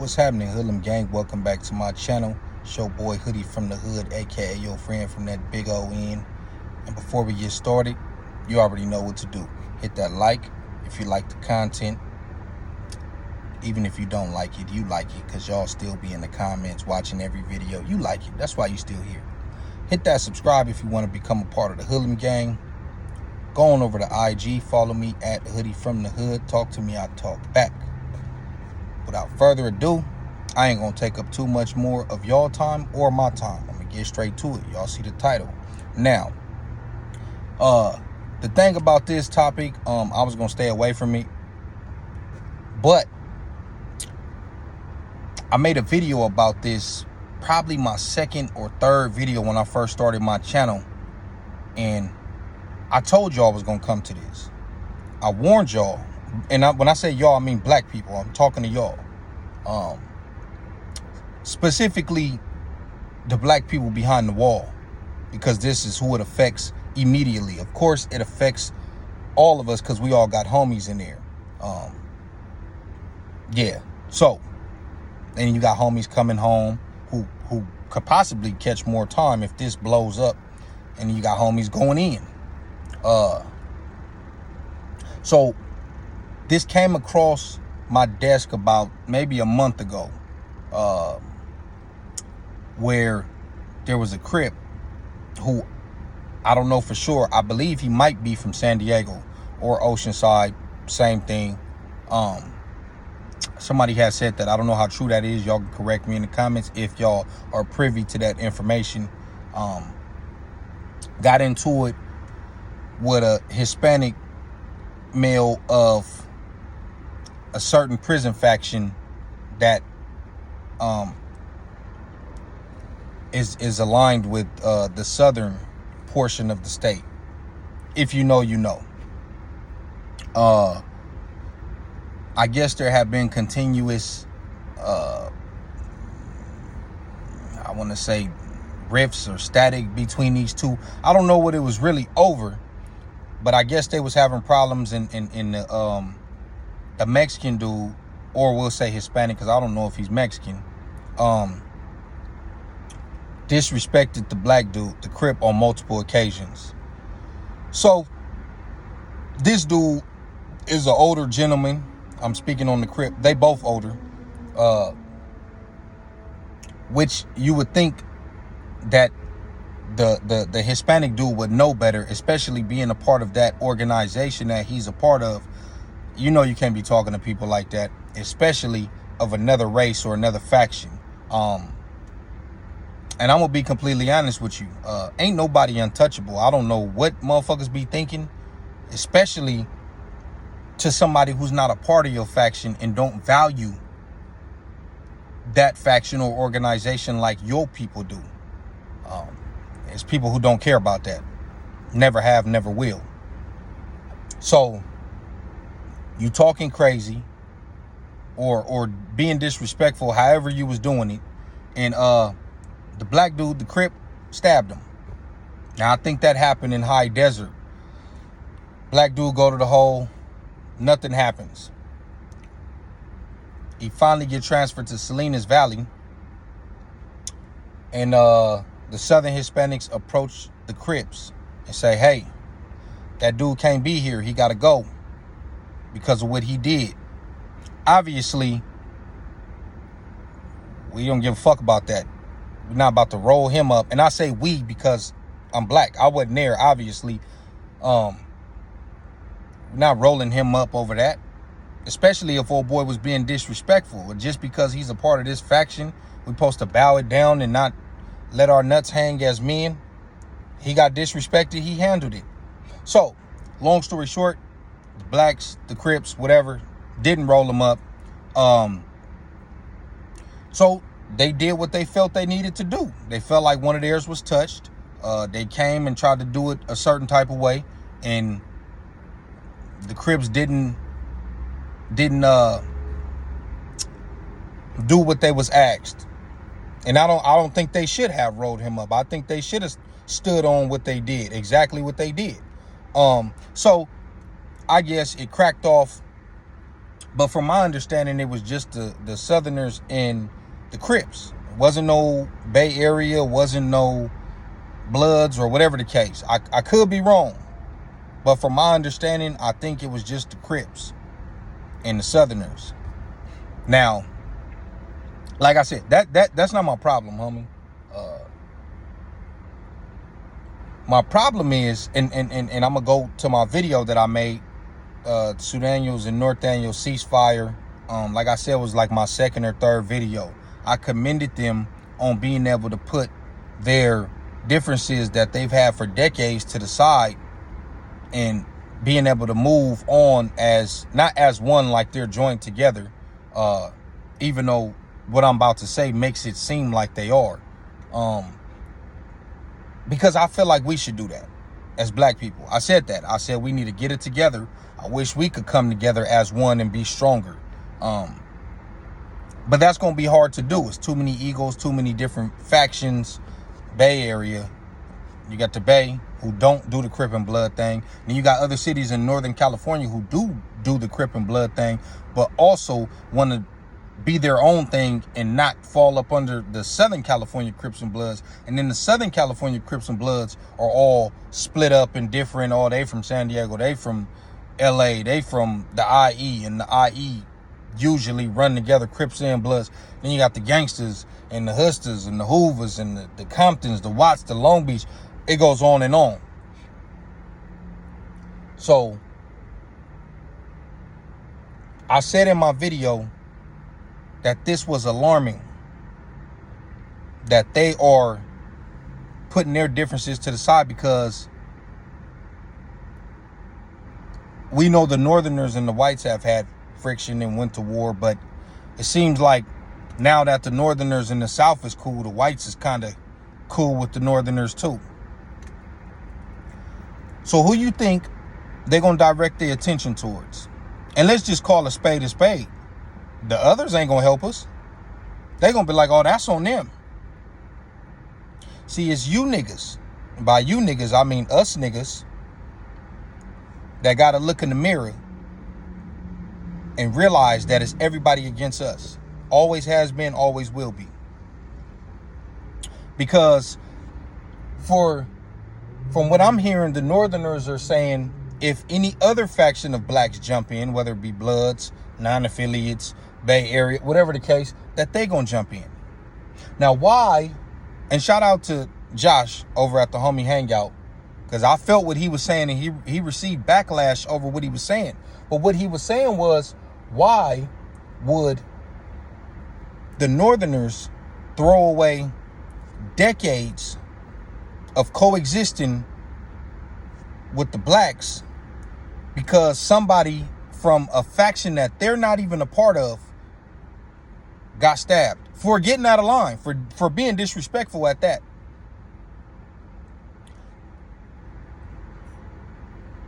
What's happening, Hoodlum gang? Welcome back to my channel. Show boy Hoodie from the Hood, aka your friend from that big O N. And before we get started, you already know what to do. Hit that like if you like the content. Even if you don't like it, you like it, because y'all still be in the comments watching every video. You like it. That's why you still here. Hit that subscribe if you want to become a part of the Hoodlum gang. Go on over to IG, follow me at Hoodie from the Hood. Talk to me, I talk back. Without further ado, I ain't gonna take up too much more of y'all time or my time. I'm gonna get straight to it. Y'all see the title. Now, the thing about this topic, I was gonna stay away from it, but I made a video about this, probably my second or third video when I first started my channel, and I told y'all I was gonna come to this. I warned y'all. And when I say y'all, I mean black people. I'm talking to y'all. Specifically, the black people behind the wall. Because this is who it affects immediately. Of course, it affects all of us because we all got homies in there. Yeah. So, and you got homies coming home who could possibly catch more time if this blows up. And you got homies going in. So, this came across my desk about maybe a month ago, where there was a Crip who, I don't know for sure, I believe he might be from San Diego or Oceanside, same thing. Somebody has said that. I don't know how true that is. Y'all can correct me in the comments if y'all are privy to that information. Got into it with a Hispanic male of a certain prison faction that is aligned with the southern portion of the state. If you know, you know. I guess there have been continuous I want to say rifts or static between these two. I don't know what it was really over, but I guess they was having problems in the Mexican dude, or we'll say Hispanic because I don't know if he's Mexican, disrespected the black dude, the Crip, on multiple occasions. So this dude is an older gentleman. I'm speaking on the Crip. They both older, which you would think that the Hispanic dude would know better, especially being a part of that organization that he's a part of. You know you can't be talking to people like that, especially of another race or another faction. And I'm gonna be completely honest with you. Ain't nobody untouchable. I don't know what motherfuckers be thinking, especially to somebody who's not a part of your faction and don't value that faction or organization like your people do. It's people who don't care about that. Never have, never will. So you talking crazy or being disrespectful, however you was doing it, and the black dude, the Crip, stabbed him. Now I think that happened in High Desert. Black dude go to the hole, nothing happens. He finally get transferred to Salinas Valley, and the Southern Hispanics approach the Crips and say, hey, that dude can't be here, he gotta go because of what he did. Obviously, we don't give a fuck about that. We're not about to roll him up. And I say we because I'm black. I wasn't there, obviously. We're not rolling him up over that. Especially if old boy was being disrespectful. Just because he's a part of this faction, we're supposed to bow it down and not let our nuts hang as men. He got disrespected, he handled it. So, long story short, the blacks, the Crips, whatever, didn't roll him up. So they did what they felt they needed to do. They felt like one of theirs was touched. They came and tried to do it a certain type of way, and the Crips didn't do what they was asked. And I don't think they should have rolled him up. I think they should have stood on what they did, exactly what they did. So I guess it cracked off But from my understanding, it was just the Southerners and the Crips. It wasn't no Bay Area, wasn't no Bloods or whatever the case. I could be wrong. But from my understanding, I think it was just the Crips and the Southerners. Now, like I said, that's not my problem, homie. My problem is, and I'm gonna go to my video that I made, Sudaniels and North Daniels ceasefire. Like I said, it was like my second or third video. I commended them on being able to put their differences that they've had for decades to the side and being able to move on as, not as one, like they're joined together, even though what I'm about to say makes it seem like they are. Because I feel like we should do that as black people. I said that. I said we need to get it together. I wish we could come together as one and be stronger. But that's going to be hard to do. It's too many egos, too many different factions. Bay Area, you got the Bay, who don't do the Crip and Blood thing. Then you got other cities in Northern California who do the Crip and Blood thing, but also want to be their own thing and not fall up under the Southern California Crips and Bloods. And then the Southern California Crips and Bloods are all split up and different. Oh, they from San Diego, they from LA, they from the IE, and the IE usually run together, Crips and Bloods. Then you got the gangsters and the hustlers and the Hoovers and the Comptons, the Watts, the Long Beach. It goes on and on. So I said in my video that this was alarming, that they are putting their differences to the side, because we know the Northerners and the whites have had friction and went to war, but it seems like now that the Northerners in the South is cool, the whites is kind of cool with the Northerners too. So who you think they're going to direct their attention towards? And let's just call a spade a spade. The others ain't going to help us. They're going to be like, oh, that's on them. See, it's you niggas. By you niggas, I mean us niggas, that got to look in the mirror and realize that it's everybody against us. Always has been, always will be. Because from what I'm hearing, the Northerners are saying if any other faction of blacks jump in, whether it be Bloods, non-affiliates, Bay Area, whatever the case, that they gonna jump in. Now, why? And shout out to Josh over at the Homie Hangout, because I felt what he was saying, and he received backlash over what he was saying. But what he was saying was, why would the Northerners throw away decades of coexisting with the blacks because somebody from a faction that they're not even a part of got stabbed for getting out of line, for being disrespectful at that?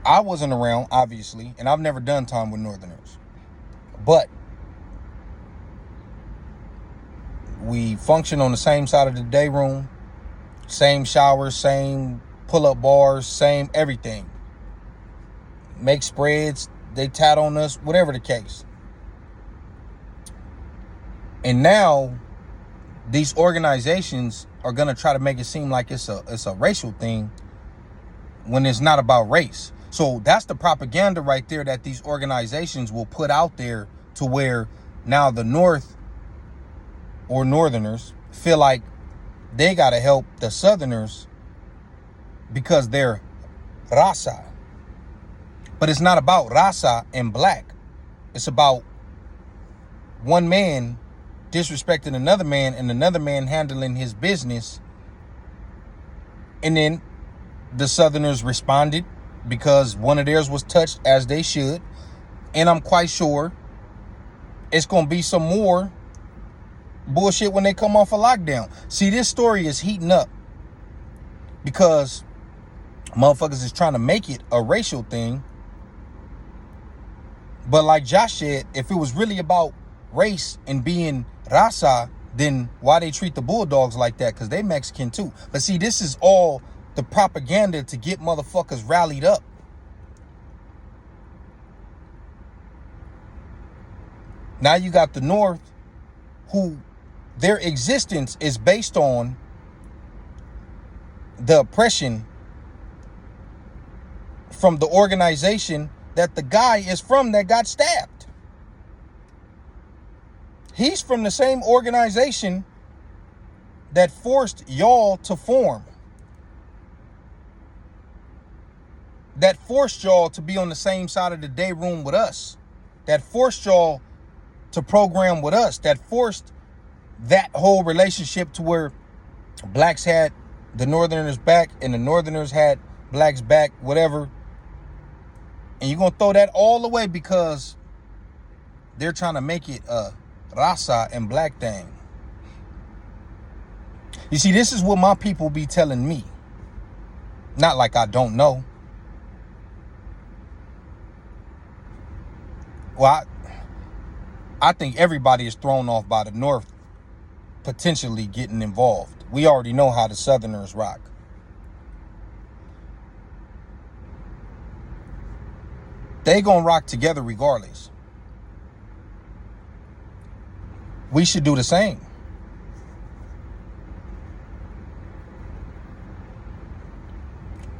I wasn't around, obviously, and I've never done time with Northerners, but we function on the same side of the day room, same showers, same pull-up bars, same everything. Make spreads, they tat on us, whatever the case. And now these organizations are gonna try to make it seem like it's a racial thing when it's not about race. So that's the propaganda right there that these organizations will put out there, to where now the North or Northerners feel like they gotta help the Southerners because they're raza. But it's not about raza and black. It's about one man disrespecting another man and another man handling his business. And then the Southerners responded because one of theirs was touched, as they should. And I'm quite sure it's going to be some more bullshit when they come off a lockdown. See, this story is heating up because motherfuckers is trying to make it a racial thing. But like Josh said, if it was really about race and being raza, then why they treat the Bulldogs like that? Because they Mexican too. But see, this is all the propaganda to get motherfuckers rallied up. Now you got the North, who their existence is based on the oppression from the organization that the guy is from that got stabbed. He's from the same organization that forced y'all to form, that forced y'all to be on the same side of the day room with us, that forced y'all to program with us, that forced that whole relationship to where blacks had the Northerners back and the Northerners had blacks back, whatever. And you're going to throw that all away because they're trying to make it a raza and black thing. You see, this is what my people be telling me. Not like I don't know. Well, I think everybody is thrown off by the North potentially getting involved. We already know how the Southerners rock. They gonna rock together regardless. We should do the same.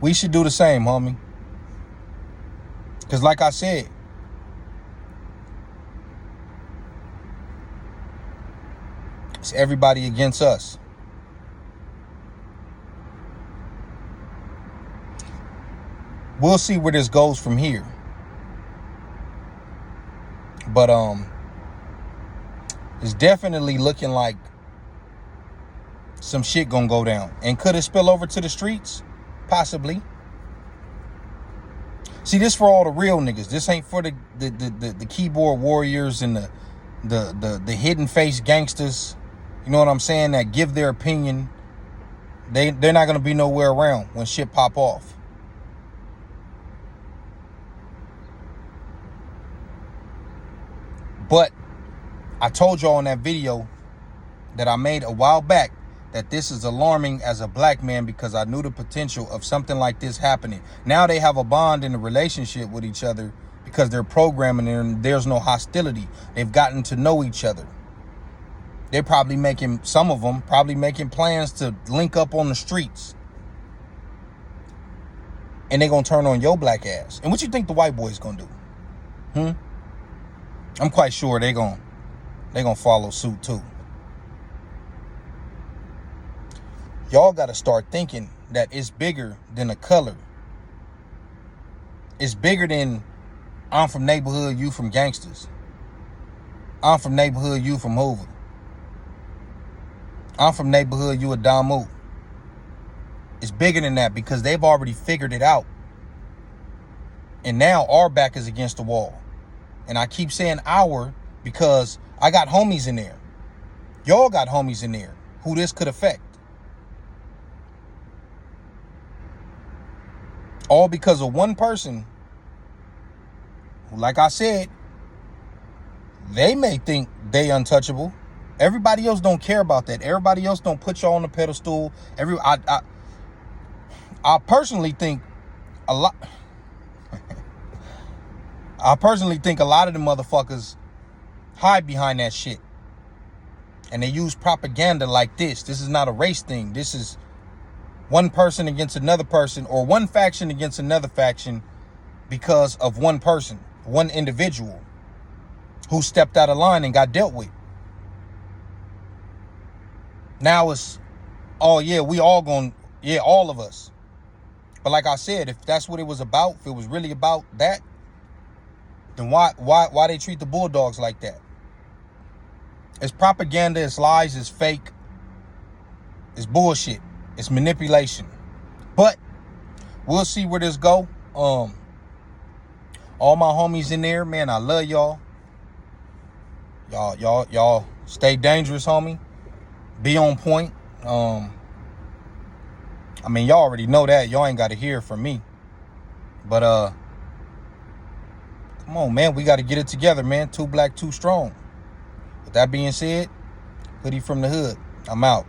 We should do the same, homie. Because like I said, it's everybody against us. We'll see where this goes from here. But it's definitely looking like some shit gonna go down. And could it spill over to the streets? Possibly. See, this for all the real niggas. This ain't for the keyboard warriors and the hidden face gangsters. You know what I'm saying? That give their opinion. They're not gonna be nowhere around when shit pop off. But I told y'all in that video that I made a while back that this is alarming as a black man because I knew the potential of something like this happening. Now they have a bond in a relationship with each other because they're programming and there's no hostility. They've gotten to know each other. They're probably some of them probably making plans to link up on the streets. And they're going to turn on your black ass. And what you think the white boys going to do? I'm quite sure they're going to follow suit too. Y'all got to start thinking that it's bigger than a color. It's bigger than I'm from neighborhood, you from gangsters. I'm from neighborhood, you from Hoover. I'm from neighborhood, you a Damu. It's bigger than that because they've already figured it out. And now our back is against the wall. And I keep saying our because I got homies in there. Y'all got homies in there who this could affect. All because of one person who, like I said, they may think they untouchable. Everybody else don't care about that. Everybody else don't put y'all on the pedestal. I personally think a lot. I personally think a lot of the motherfuckers hide behind that shit. And they use propaganda like this. This is not a race thing. This is one person against another person or one faction against another faction because of one person, one individual who stepped out of line and got dealt with. Now it's, oh yeah, we all going, yeah, all of us. But like I said, if that's what it was about, if it was really about that, then why they treat the Bulldogs like that? It's propaganda, it's lies, it's fake, it's bullshit, it's manipulation. But we'll see where this go. All my homies in there, man, I love y'all. Y'all stay dangerous, homie. Be on point. I mean, y'all already know that. Y'all ain't got to hear from me. But come on, man. We got to get it together, man. 2 Black, 2 Strong. With that being said, Hoodie from the Hood. I'm out.